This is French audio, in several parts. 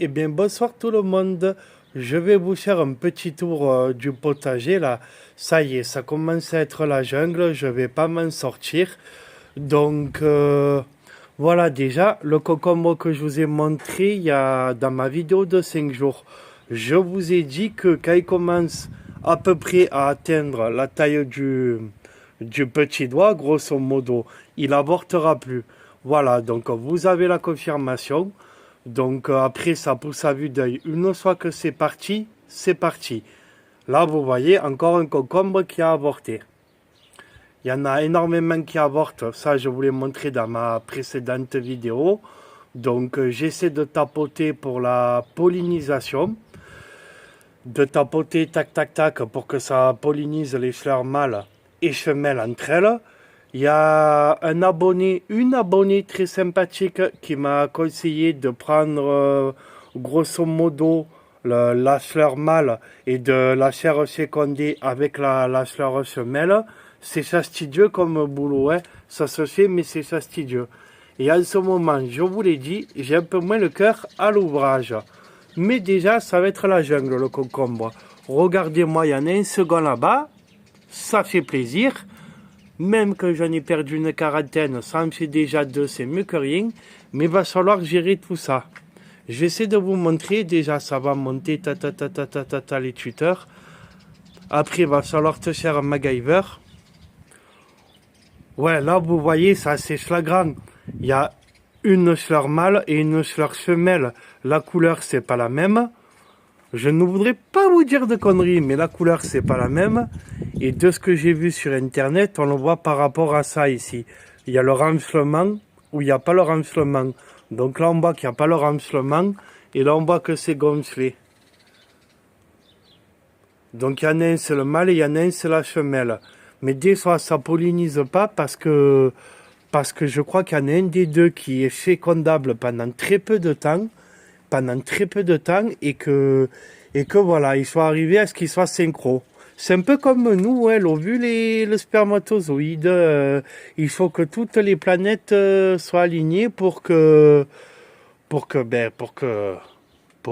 Eh bien, bonsoir tout le monde. Je vais vous faire un petit tour du potager là. Ça y est, ça commence à être la jungle. Je vais pas m'en sortir. Donc voilà déjà le concombre que je vous ai montré il y a dans ma vidéo de 5 jours. Je vous ai dit que quand il commence à peu près à atteindre la taille du petit doigt, grosso modo, il avortera plus. Voilà, donc vous avez la confirmation. Donc après, ça pousse à vue d'œil. Une fois que c'est parti, c'est parti. Là, vous voyez encore un concombre qui a avorté. Il y en a énormément qui avortent. Ça, je vous l'ai montré dans ma précédente vidéo. Donc j'essaie de tapoter pour la pollinisation. De tapoter tac tac tac pour que ça pollinise les fleurs mâles et femelles entre elles. Il y a un abonné, une abonnée très sympathique qui m'a conseillé de prendre grosso modo la fleur mâle et de la chair fécondée avec la fleur femelle. C'est fastidieux comme boulot, hein. Ça se fait mais c'est fastidieux. Et en ce moment, je vous l'ai dit, j'ai un peu moins le cœur à l'ouvrage. Mais déjà, ça va être la jungle, le concombre. Regardez-moi, il y en a un second là-bas. Ça fait plaisir. Même que j'en ai perdu une quarantaine, ça en fait déjà deux, c'est mieux que rien. Mais il va falloir gérer tout ça. Je vais essayer de vous montrer. Déjà, ça va monter les tuteurs. Après, il va falloir te faire un MacGyver. Ouais, là, vous voyez, ça c'est flagrant. Il y a une fleur mâle et une fleur femelle. La couleur, c'est pas la même. Je ne voudrais pas vous dire de conneries, mais la couleur, c'est pas la même. Et de ce que j'ai vu sur Internet, on le voit par rapport à ça ici. Il y a le renflement ou il n'y a pas le renflement. Donc là, on voit qu'il n'y a pas le renflement. Et là, on voit que c'est gonflé. Donc il y en a un, c'est le mâle et il y en a un, c'est la femelle. Mais des fois, ça pollinise pas parce que je crois qu'il y en a un des deux qui est fécondable pendant très peu de temps. Et que voilà, il faut arriver à ce qu'il soit synchro. C'est un peu comme nous, ouais, vu le spermatozoïde, il faut que toutes les planètes soient alignées pour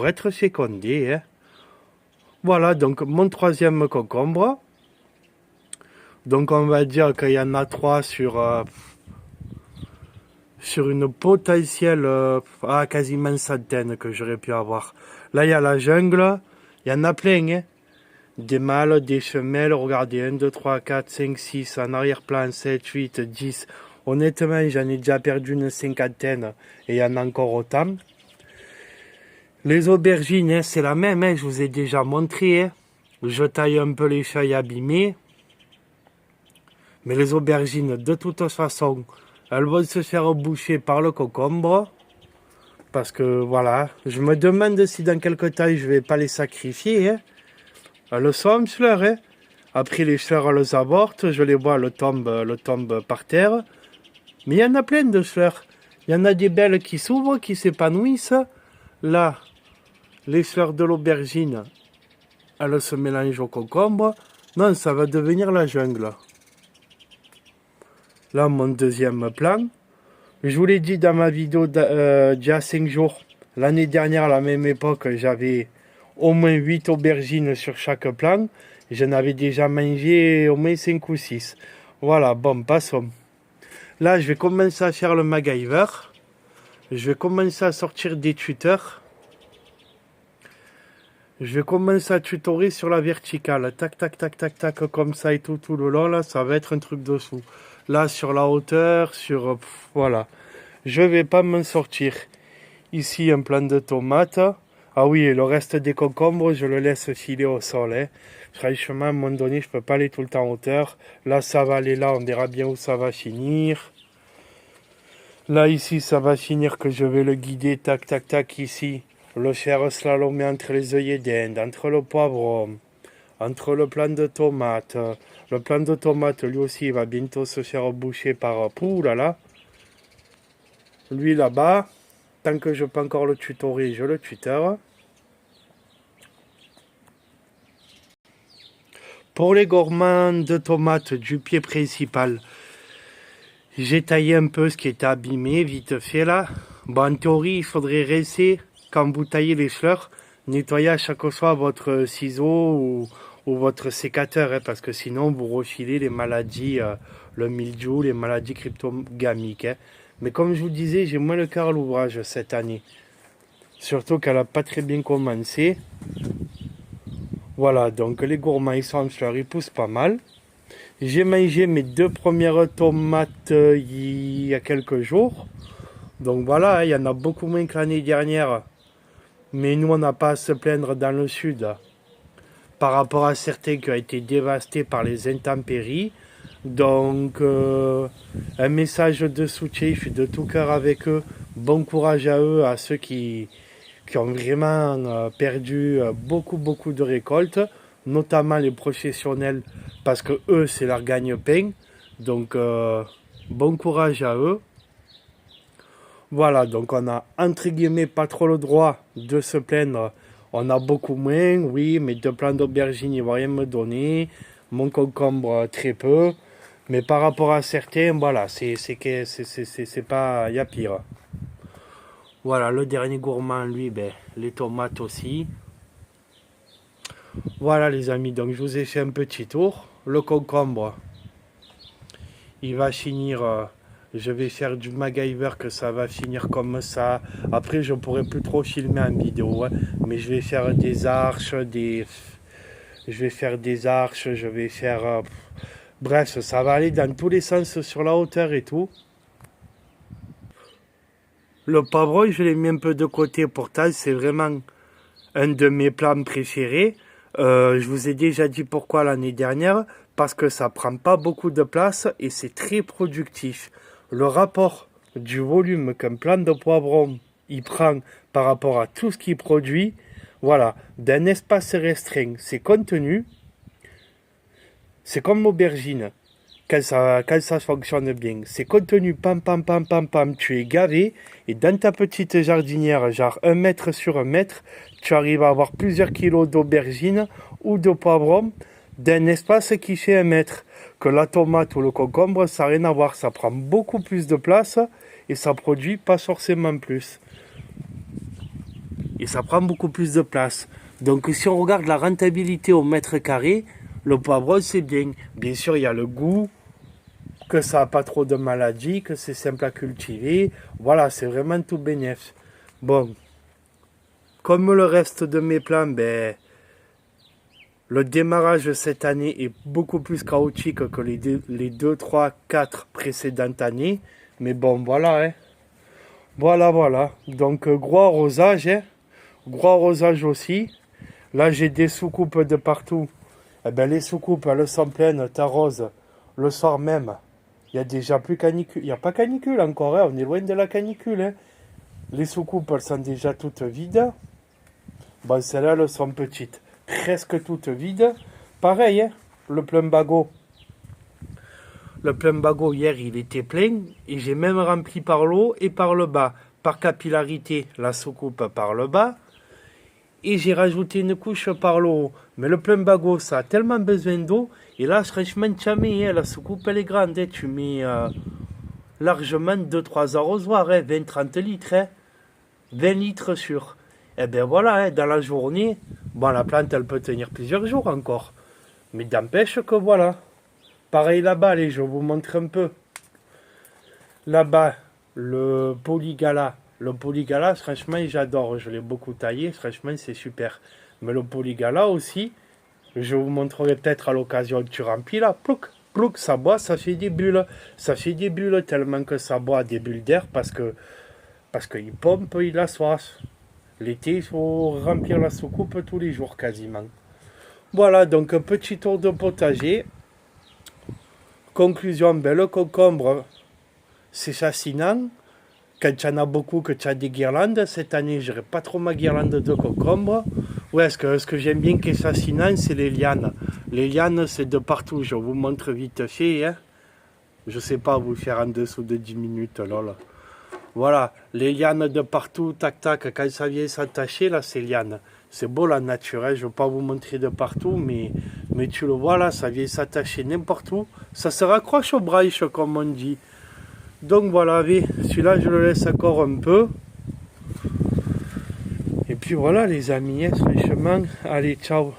être fécondé, hein. Voilà, donc mon troisième concombre. Donc on va dire qu'il y en a trois sur une potentielle quasiment une centaine que j'aurais pu avoir. Là, il y a la jungle, il y en a plein, hein. Des mâles, des femelles, regardez, 1, 2, 3, 4, 5, 6, en arrière-plan, 7, 8, 10. Honnêtement, j'en ai déjà perdu une cinquantaine et il y en a encore autant. Les aubergines, hein, c'est la même, hein, je vous ai déjà montré. Hein. Je taille un peu les feuilles abîmées. Mais les aubergines, de toute façon, elles vont se faire boucher par le concombre. Parce que voilà, je me demande si dans quelques temps je vais pas les sacrifier. Hein. Elles sont fleurs. Hein. Après les fleurs, elles avortent. Je les vois, elles tombent par terre. Mais il y en a plein de fleurs. Il y en a des belles qui s'ouvrent, qui s'épanouissent. Là, les fleurs de l'aubergine, elles se mélangent au concombre. Non, ça va devenir la jungle. Là, mon deuxième plan. Je vous l'ai dit dans ma vidéo d'il y a 5 jours. L'année dernière, à la même époque, j'avais au moins 8 aubergines sur chaque plan. J'en avais déjà mangé au moins 5 ou 6. Voilà, bon, passons. Là, je vais commencer à faire le MacGyver. Je vais commencer à sortir des tuteurs. Je vais commencer à tutorer sur la verticale. Tac, tac, tac, tac, tac, comme ça et tout le long. Là, ça va être un truc de fou. Là, sur la hauteur, voilà. Je vais pas m'en sortir. Ici, un plant de tomates. Ah oui, et le reste des concombres, je le laisse filer au sol. Hein. Franchement, à un moment donné, je peux pas aller tout le temps en hauteur. Là, ça va aller là, on verra bien où ça va finir. Là, ici, ça va finir que je vais le guider, tac, tac, tac, ici. Le faire slalomer entre les œillets d'Inde, entre le poivron, entre le plant de tomate. Le plant de tomate, lui aussi, il va bientôt se faire boucher par... Pouh là là. Lui là-bas, tant que je peux encore le tutorer, je le tuteur. Pour les gourmands de tomates du pied principal, j'ai taillé un peu ce qui était abîmé, vite fait là. Bon, en théorie, il faudrait rincer quand vous taillez les fleurs, nettoyez à chaque fois votre ciseau ou votre sécateur, hein, parce que sinon vous refilez les maladies, le mildiou, les maladies cryptogamiques. Hein. Mais comme je vous disais, j'ai moins le cœur à l'ouvrage cette année. Surtout qu'elle n'a pas très bien commencé. Voilà, donc les gourmands, ils sont en fleurs, ils poussent pas mal. J'ai mangé mes 2 premières tomates il y a quelques jours. Donc voilà, il y en a beaucoup moins que l'année dernière. Mais nous, on n'a pas à se plaindre dans le sud. Par rapport à certains qui ont été dévastés par les intempéries. Donc, un message de soutien, je suis de tout cœur avec eux. Bon courage à eux, à ceux qui ont vraiment perdu beaucoup de récoltes, notamment les professionnels, parce que eux, c'est leur gagne-pain. Donc, bon courage à eux. Voilà, donc on a entre guillemets pas trop le droit de se plaindre. On a beaucoup moins, oui, mes 2 plants d'aubergine, ils vont rien me donner. Mon concombre, très peu. Mais par rapport à certains, voilà, c'est pas, il y a pire. Voilà, le dernier gourmand, lui, ben, les tomates aussi. Voilà les amis, donc je vous ai fait un petit tour. Le concombre, il va finir, je vais faire du MacGyver que ça va finir comme ça. Après, je pourrai plus trop filmer en vidéo, hein, mais je vais faire des arches, je vais faire des arches, je vais faire... bref, ça va aller dans tous les sens sur la hauteur et tout. Le poivron, je l'ai mis un peu de côté, pourtant c'est vraiment un de mes plants préférés. Je vous ai déjà dit pourquoi l'année dernière, parce que ça prend pas beaucoup de place et c'est très productif. Le rapport du volume qu'un plant de poivron il prend par rapport à tout ce qu'il produit, voilà, d'un espace restreint, c'est contenu. C'est comme l'aubergine, quand ça fonctionne bien. C'est contenu, pam, pam, pam, pam, pam, tu es gavé. Et dans ta petite jardinière, genre 1 mètre sur 1 mètre, tu arrives à avoir plusieurs kilos d'aubergine ou de poivron d'un espace qui fait 1 mètre. Que la tomate ou le concombre, ça n'a rien à voir. Ça prend beaucoup plus de place et ça produit pas forcément plus. Et ça prend beaucoup plus de place. Donc si on regarde la rentabilité au mètre carré, le poivron c'est bien. Bien sûr, il y a le goût, que ça n'a pas trop de maladies, que c'est simple à cultiver. Voilà, c'est vraiment tout bénéf. Bon, comme le reste de mes plants, ben, le démarrage cette année est beaucoup plus chaotique que les 2, 3, 4 précédentes années. Mais bon, voilà. Hein. Voilà. Donc, gros arrosage. Hein. Gros arrosage aussi. Là, j'ai des soucoupes de partout. Eh ben, les soucoupes, elles sont pleines, t'arroses le soir même. Il n'y a déjà plus canicule. Il n'y a pas canicule encore, hein. On est loin de la canicule. Hein. Les soucoupes, elles sont déjà toutes vides. Bon, celles-là, elles sont petites. Presque toutes vides. Pareil, hein, le plumbago. Le plumbago, hier, il était plein. Et j'ai même rempli par l'eau et par le bas. Par capillarité, la soucoupe par le bas. Et j'ai rajouté une couche par le haut. Mais le plumbago, ça a tellement besoin d'eau. Et là, franchement, jamais, hein, la soucoupe, elle est grande. Hein, tu mets largement 2-3 arrosoirs, hein, 20-30 litres. Hein, 20 litres sur. Et bien voilà, hein, dans la journée, bon, la plante, elle peut tenir plusieurs jours encore. Mais d'empêche que voilà. Pareil là-bas, allez, je vous montre un peu. Là-bas, le polygala. Le polygala, franchement, j'adore. Je l'ai beaucoup taillé. Franchement, c'est super. Mais le polygala aussi, je vous montrerai peut-être à l'occasion. Tu remplis là, plouc, plouc, ça boit, ça fait des bulles. Ça fait des bulles tellement que ça boit des bulles d'air parce qu'il pompe, il a soif. L'été, il faut remplir la soucoupe tous les jours quasiment. Voilà, donc un petit tour de potager. Conclusion, ben, le concombre, c'est fascinant. Quand tu en as beaucoup, que tu as des guirlandes, cette année, je n'aurai pas trop ma guirlande de concombre. Ouais, ce que j'aime bien qui est fascinant, c'est les lianes. Les lianes, c'est de partout. Je vous montre vite fait. Hein. Je ne sais pas vous faire en dessous de 10 minutes. Lol. Voilà, les lianes de partout, tac, tac. Quand ça vient s'attacher, là, c'est lianes. C'est beau la nature. Hein. Je ne vais pas vous montrer de partout, mais tu le vois là, ça vient s'attacher n'importe où. Ça se raccroche aux branches, comme on dit. Donc voilà, celui-là je le laisse encore un peu. puis voilà les amis, hein, franchement, allez, ciao.